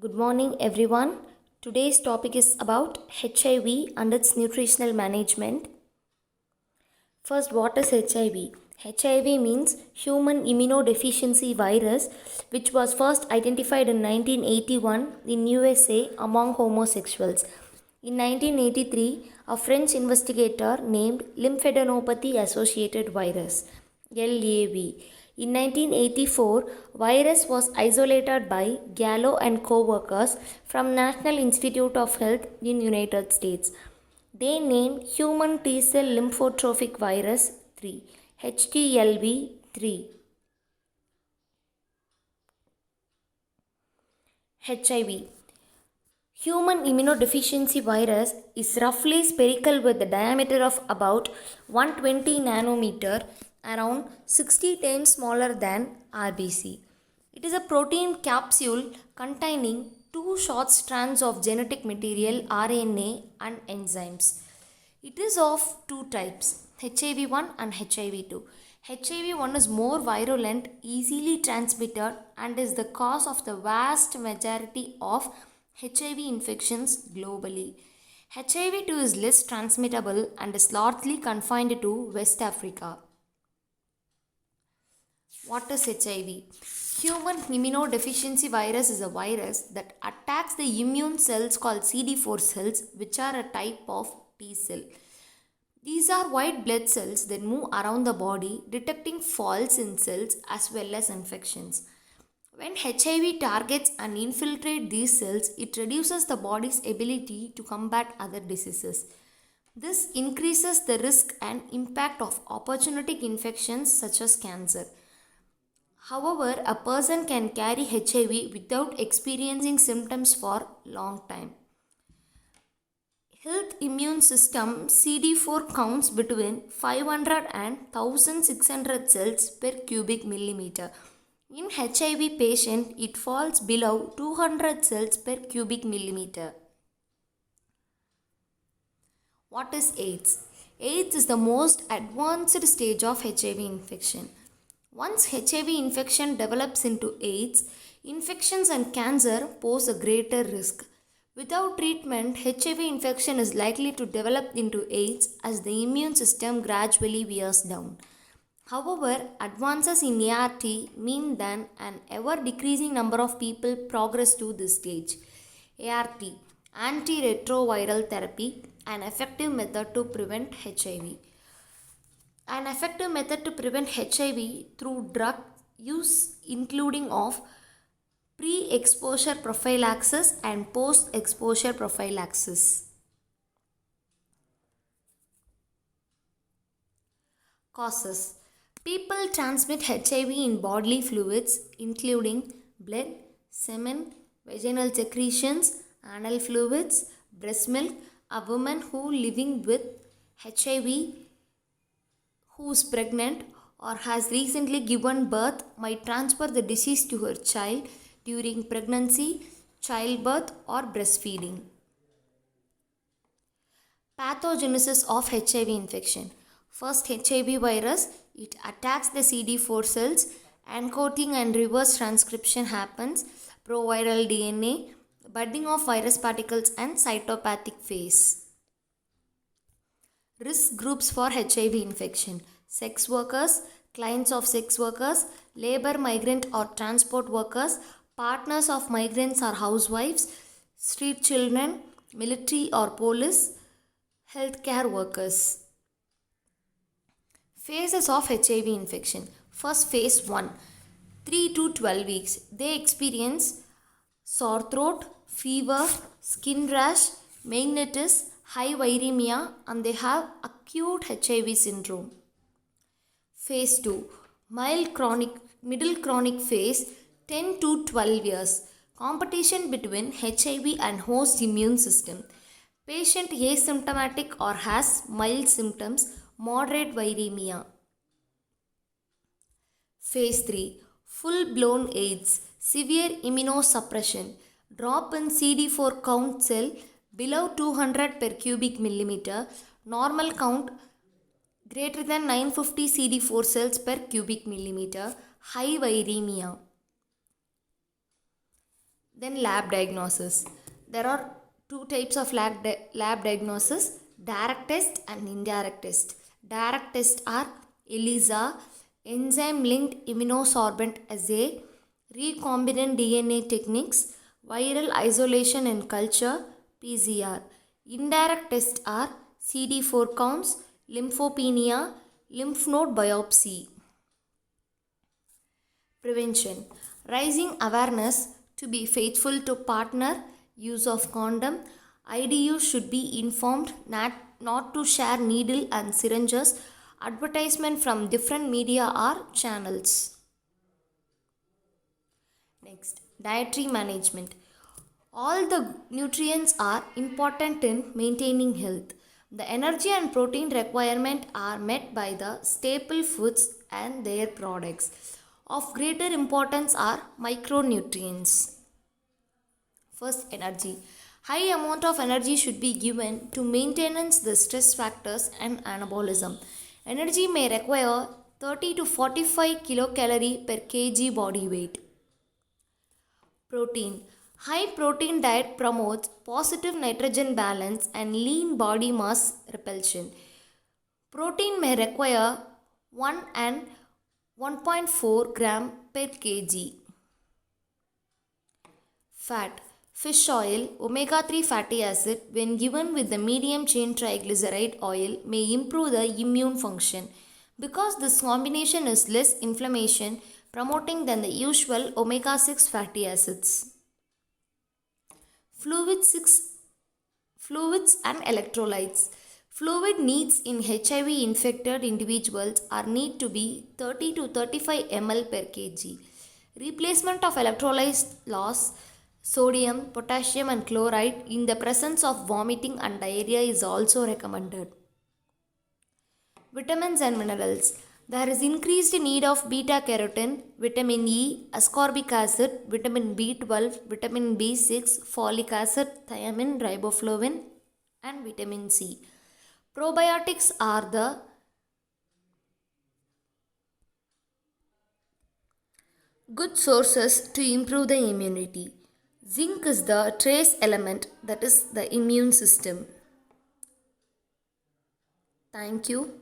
Good morning, everyone. Today's topic is about HIV and its nutritional management. First, what is HIV? HIV means human immunodeficiency virus, which was first identified in 1981 in USA among homosexuals. In 1983, a French investigator named lymphadenopathy associated virus LAV. In 1984, virus was isolated by Gallo and co-workers from National Institute of Health in United States. They named human T cell lymphotrophic virus 3, HTLV 3. HIV. Human immunodeficiency virus is roughly spherical with a diameter of about 120 nanometer, around 60 times smaller than RBC. It is a protein capsule containing two short strands of genetic material, RNA, and enzymes. It is of two types, HIV-1 and HIV-2. HIV-1 is more virulent, easily transmitted, and is the cause of the vast majority of HIV infections globally. HIV-2 is less transmittable and is largely confined to West Africa. What is HIV? Human immunodeficiency virus is a virus that attacks the immune cells called CD4 cells, which are a type of T cell. These are white blood cells that move around the body, detecting faults in cells as well as infections. When HIV targets and infiltrates these cells, it reduces the body's ability to combat other diseases. This increases the risk and impact of opportunistic infections such as cancer. However, a person can carry HIV without experiencing symptoms for long time. Health immune system CD4 counts between 500 and 1600 cells per cubic millimeter. In HIV patient, it falls below 200 cells per cubic millimeter. What is AIDS? AIDS is the most advanced stage of HIV infection. Once HIV infection develops into AIDS, infections and cancer pose a greater risk. Without treatment, HIV infection is likely to develop into AIDS as the immune system gradually wears down. However, advances in ART mean that an ever decreasing number of people progress to this stage. ART, antiretroviral therapy, an effective method to prevent HIV. An effective method to prevent HIV through drug use including of pre-exposure prophylaxis and post-exposure prophylaxis. Causes. People transmit HIV in bodily fluids including blood, semen, vaginal secretions, anal fluids, breast milk. A woman who living with HIV who is pregnant or has recently given birth might transfer the disease to her child during pregnancy, childbirth, or breastfeeding. Pathogenesis of HIV infection. First, HIV virus, it attacks the CD4 cells, encoding and reverse transcription happens, proviral DNA, budding of virus particles, and cytopathic phase. Risk groups for HIV infection: sex workers, clients of sex workers, labor, migrant or transport workers, partners of migrants or housewives, street children, military or police, healthcare workers. Phases of HIV infection. First, phase 1, 3 to 12 weeks. They experience sore throat, fever, skin rash, meningitis, high viremia, and they have acute HIV syndrome. Phase 2, middle chronic phase, 10 to 12 years. Competition between HIV and host immune system. Patient asymptomatic or has mild symptoms, moderate viremia. Phase 3, full blown AIDS, severe immunosuppression, drop in CD4 count cell below 200 per cubic millimeter, normal count greater than 950 CD4 cells per cubic millimeter, high viremia. Then lab diagnosis. There are two types of lab diagnosis, direct test and indirect test. Direct tests are ELISA, enzyme linked immunosorbent assay, recombinant DNA techniques, viral isolation and culture, PCR. Indirect tests are CD4 counts, lymphopenia, lymph node biopsy. Prevention. Raising awareness to be faithful to partner, use of condom. IDU should be informed not to share needle and syringes. Advertisement from different media or channels. Next, dietary management. All the nutrients are important in maintaining health. The energy and protein requirement are met by the staple foods and their products. Of greater importance are micronutrients. First, energy. High amount of energy should be given to maintenance the stress factors and anabolism. Energy may require 30 to 45 kilocalorie per kg body weight. Protein. High protein diet promotes positive nitrogen balance and lean body mass repulsion. Protein may require 1 and 1.4 gram per kg. Fat. Fish oil, omega 3 fatty acid, when given with the medium chain triglyceride oil, may improve the immune function because this combination is less inflammation promoting than the usual omega 6 fatty acids. Fluids and electrolytes. Fluid needs in HIV infected individuals are need to be 30 to 35 ml per kg. Replacement of electrolytes loss, sodium, potassium and chloride in the presence of vomiting and diarrhea is also recommended. Vitamins and minerals. There is increased need of beta carotene, vitamin E, ascorbic acid, vitamin B12, vitamin B6, folic acid, thiamine, riboflavin and vitamin C. Probiotics are the good sources to improve the immunity. Zinc is the trace element that is the immune system. Thank you.